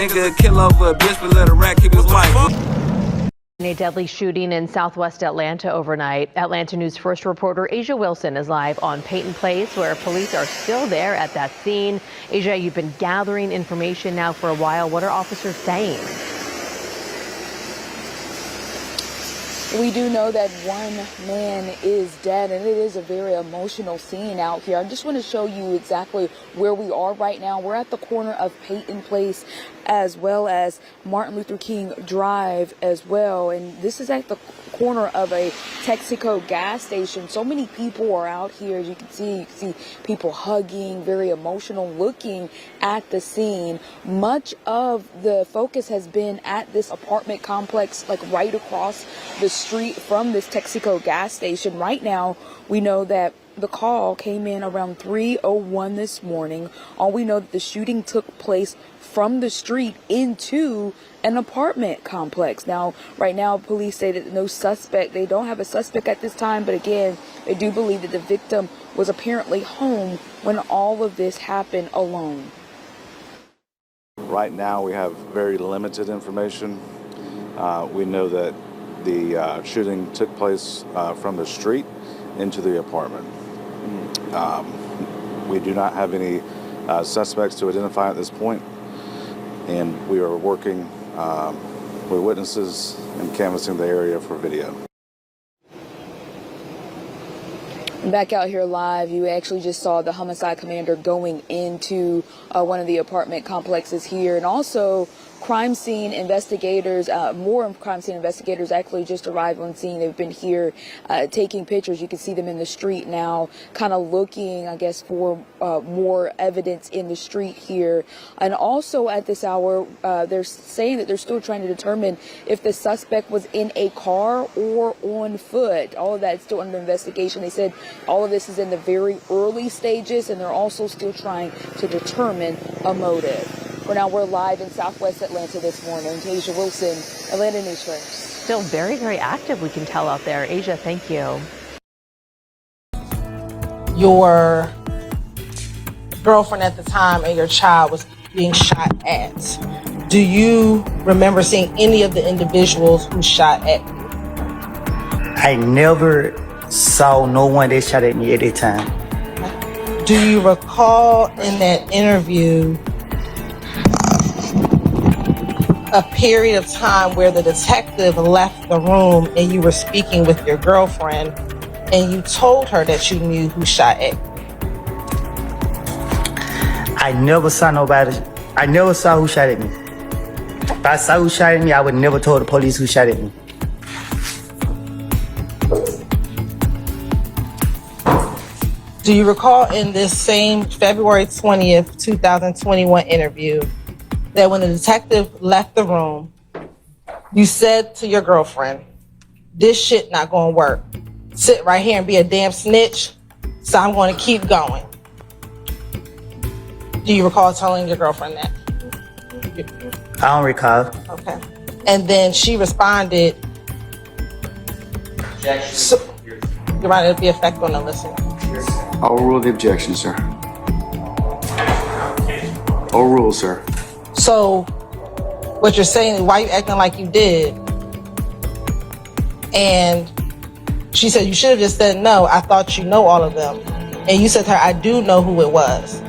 Nigga kill over a bitch, but let a rat keep his wife. In a deadly shooting in southwest Atlanta overnight, Atlanta News First reporter Asia Wilson is live on Peyton Place, where police are still there at that scene. Asia, you've been gathering information now for a while. What are officers saying? We do know that one man is dead, and it is a very emotional scene out here. I just want to show you exactly where we are right now. We're at the corner of Peyton Place as well as Martin Luther King Drive as well. And this is at the corner of a Texaco gas station. So many people are out here. As you can see people hugging, very emotional, looking at the scene. Much of the focus has been at this apartment complex, like right across the street from this Texaco gas station. Right now, we know that the call came in around 3:01 this morning. All we know that the shooting took place from the street into an apartment complex. Now, right now, police say that no suspect, they don't have a suspect at this time, but again, they do believe that the victim was apparently home when all of this happened alone. Right now, we have very limited information. We know that the shooting took place from the street into the apartment. We do not have any suspects to identify at this point, and we are working with witnesses and canvassing the area for video. Back out here live, you actually just saw the homicide commander going into one of the apartment complexes here, and also crime scene investigators, more crime scene investigators actually just arrived on scene. They've been here taking pictures. You can see them in the street now, kind of looking, I guess, for more evidence in the street here. And also at this hour, they're saying that they're still trying to determine if the suspect was in a car or on foot. All of that is still under investigation. They said all of this is in the very early stages, and they're also still trying to determine a motive. For now, we're live in southwest Atlanta this morning. Asia Wilson, Atlanta News First. Still very, very active, we can tell out there. Asia, thank you. Your girlfriend at the time and your child was being shot at. Do you remember seeing any of the individuals who shot at you? I never saw no one that shot at me at that time. Do you recall in that interview a period of time where the detective left the room and you were speaking with your girlfriend and you told her that you knew who shot at you? I never saw nobody. I never saw who shot at me. If I saw who shot at me, I would never told the police who shot at me. Do you recall in this same February 20th, 2021 interview that when the detective left the room, you said to your girlfriend, "This shit not gonna work. Sit right here and be a damn snitch, so I'm gonna keep going." Do you recall telling your girlfriend that? I don't recall. Okay. And then she responded, so, you're right, it'll be effect on the listener. Overrule the objection, sir. Overrule, sir. So what you're saying is, why you acting like you did? And she said, you should have just said, no, I thought you know all of them. And you said to her, I do know who it was.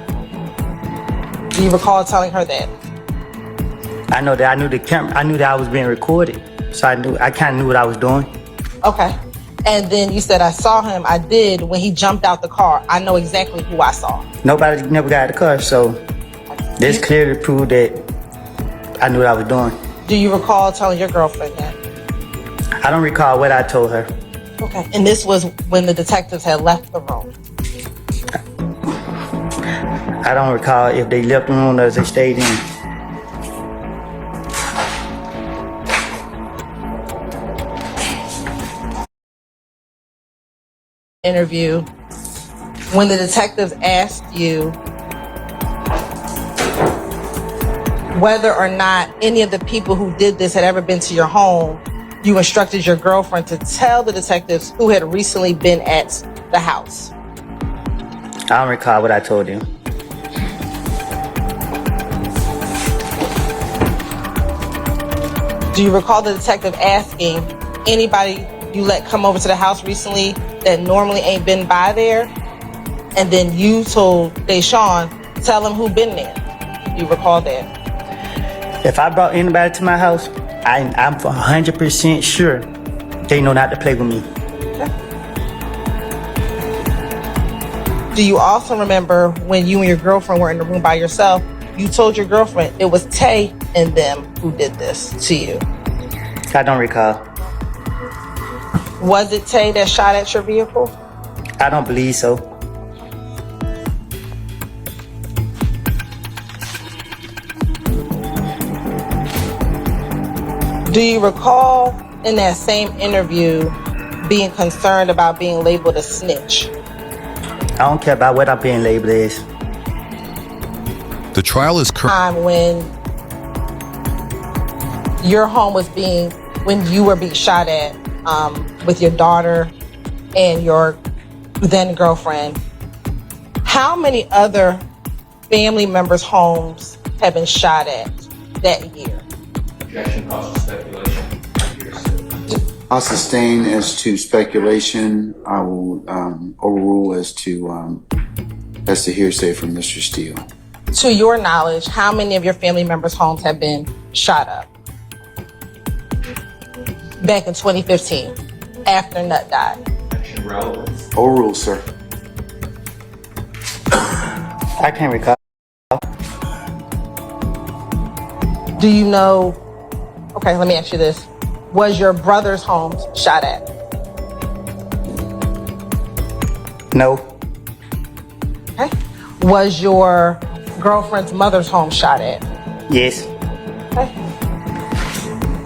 Do you recall telling her that? I know that I knew the camera. I knew that I was being recorded, so I kind of knew what I was doing. Okay. And then you said, I saw him. I did. When he jumped out the car, I know exactly who I saw. Nobody never got out of the car, so this clearly proved that I knew what I was doing. Do you recall telling your girlfriend that? I don't recall what I told her. Okay. And this was when the detectives had left the room. I don't recall if they left the room or if they stayed in. Interview, when the detectives asked you whether or not any of the people who did this had ever been to your home, you instructed your girlfriend to tell the detectives who had recently been at the house. I don't recall what I told them. Do you recall the detective asking anybody you let come over to the house recently that normally ain't been by there? And then you told Deshaun, tell him who been there. Do you recall that? If I brought anybody to my house, I'm 100% sure they know not to play with me. Do you also remember when you and your girlfriend were in the room by yourself, you told your girlfriend it was Tay and them who did this to you? I don't recall. Was it Tay that shot at your vehicle? I don't believe so. Do you recall in that same interview being concerned about being labeled a snitch? I don't care about what I'm being labeled as. The trial is Time when your home was when you were being shot at with your daughter and your then girlfriend. How many other family members' homes have been shot at that year? Objection, causes speculation. I'll sustain as to speculation. I will overrule as to hearsay from Mr. Steele. To your knowledge, how many of your family members' homes have been shot up? Back in 2015, after Nut died. Objection, relevance. Overrule, sir. I can't recall. Do you know? Okay, let me ask you this. Was your brother's home shot at? No. Okay. Was your girlfriend's mother's home shot at? Yes. Okay.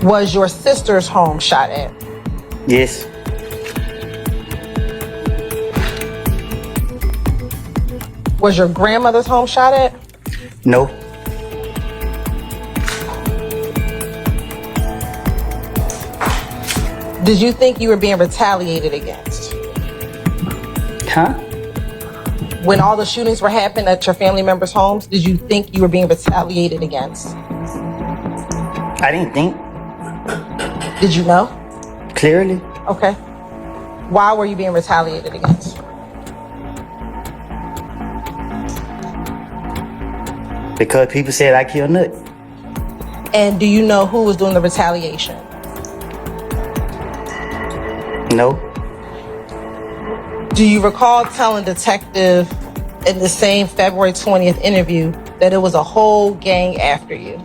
Was your sister's home shot at? Yes. Was your grandmother's home shot at? No. Did you think you were being retaliated against? Huh? When all the shootings were happening at your family members' homes, did you think you were being retaliated against? I didn't think. Did you know? Clearly. Okay. Why were you being retaliated against? Because people said I killed Nut. And do you know who was doing the retaliation? No. Do you recall telling detective in the same February 20th interview that it was a whole gang after you?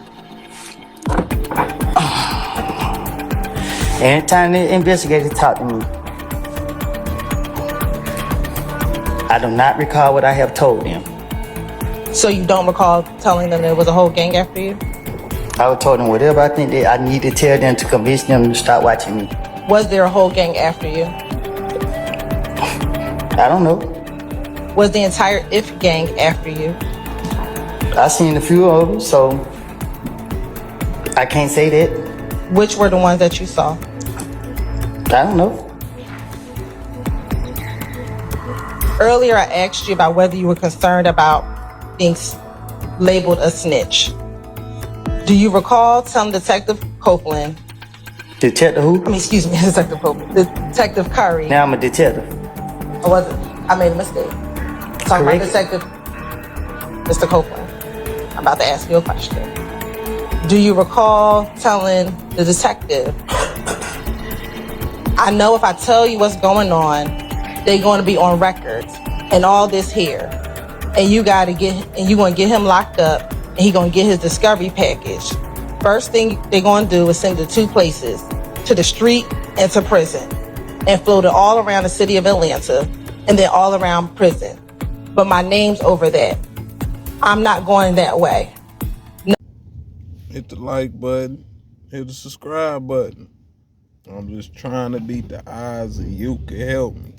Anytime the investigator talked to me, I do not recall what I have told them. So you don't recall telling them there was a whole gang after you? I would told them whatever I think that I need to tell them to convince them to stop watching me. Was there a whole gang after you? I don't know. Was the entire IF gang after you? I seen a few of them, so I can't say that. Which were the ones that you saw? I don't know. Earlier, I asked you about whether you were concerned about being labeled a snitch. Do you recall telling Detective Copeland? Detective who? Excuse me, Detective Copeland. Detective Curry. Now I'm a detective. Or was it? I made a mistake. Talking about Correct. Detective Mr. Copeland. I'm about to ask you a question. Do you recall telling the detective, I know if I tell you what's going on, they're going to be on records and all this here, and you're going to get him locked up, and he's going to get his discovery package. First thing they're going to do is send it to two places, to the street and to prison, and float it all around the city of Atlanta and then all around prison. But my name's over that. I'm not going that way. No. Hit the like button. Hit the subscribe button. I'm just trying to beat the odds and you can help me.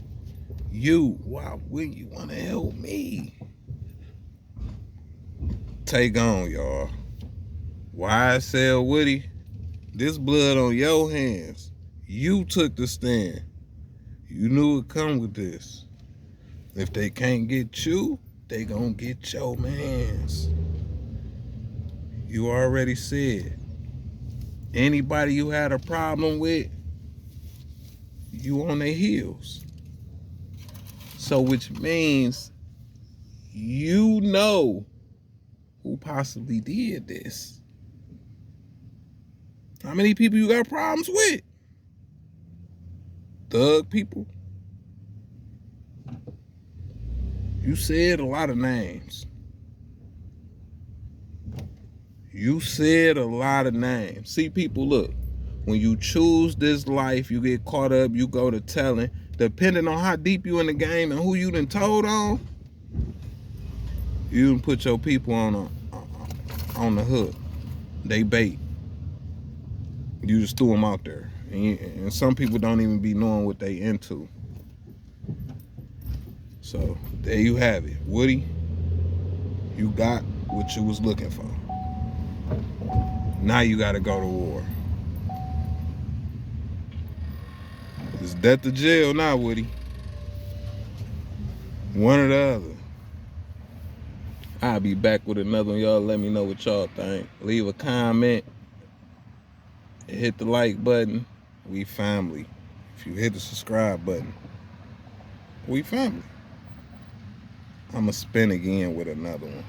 You, why wouldn't you want to help me? Take on, y'all. YSL Woody, this blood on your hands. You took the stand. You knew it come with this. If they can't get you, they gonna get your mans. You already said, Anybody you had a problem with, you on their heels. So which means you know who possibly did this. How many people you got problems with? Thug people. You said a lot of names. You said a lot of names. See, people, look, when you choose this life, you get caught up, you go to telling. Depending on how deep you in the game and who you done told on, you done put your people on the hook. They bait. You just threw them out there. And some people don't even be knowing what they into. So, there you have it. Woody, you got what you was looking for. Now you gotta go to war. It's death to jail now, Woody. One or the other. I'll be back with another one. Y'all let me know what y'all think. Leave a comment. Hit the like button. We family. If you hit the subscribe button, we family. I'ma spin again with another one.